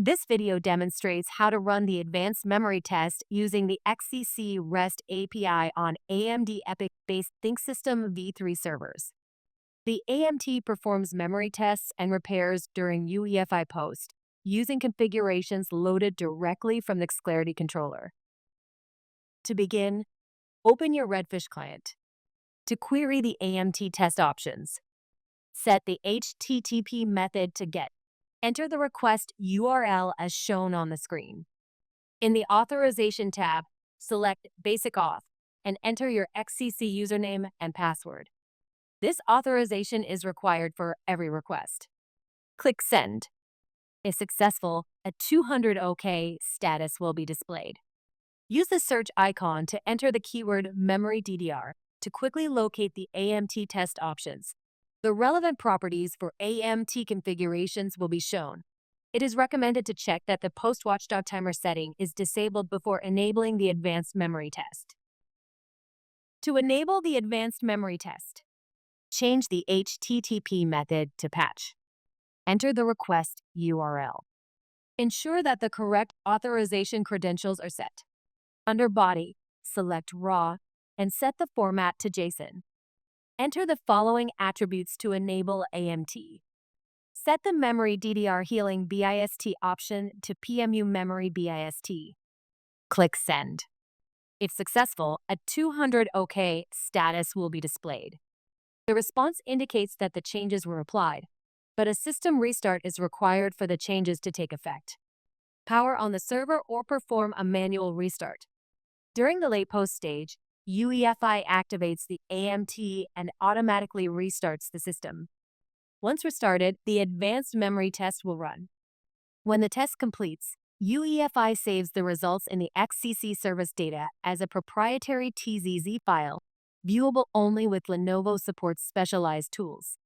This video demonstrates how to run the advanced memory test using the XCC REST API on AMD EPYC-based ThinkSystem v3 servers. The AMT performs memory tests and repairs during UEFI post using configurations loaded directly from the XClarity Controller. To begin, open your Redfish client. To query the AMT test options, set the HTTP method to GET. Enter the request URL as shown on the screen. In the Authorization tab, select Basic Auth and enter your XCC username and password. This authorization is required for every request. Click Send. If successful, a 200 OK status will be displayed. Use the search icon to enter the keyword Memory DDR to quickly locate the AMT test options. The relevant properties for AMT configurations will be shown. It is recommended to check that the post-watchdog-timer setting is disabled before enabling the advanced memory test. To enable the advanced memory test, change the HTTP method to patch. Enter the request URL. Ensure that the correct authorization credentials are set. Under Body, select RAW and set the format to JSON. Enter the following attributes to enable AMT. Set the Memory DDR Healing BIST option to PMU Memory BIST. Click Send. If successful, a 200 OK status will be displayed. The response indicates that the changes were applied, but a system restart is required for the changes to take effect. Power on the server or perform a manual restart. During the late post stage, UEFI activates the AMT and automatically restarts the system. Once restarted, the advanced memory test will run. When the test completes, UEFI saves the results in the XCC service data as a proprietary TZZ file, viewable only with Lenovo supports specialized tools.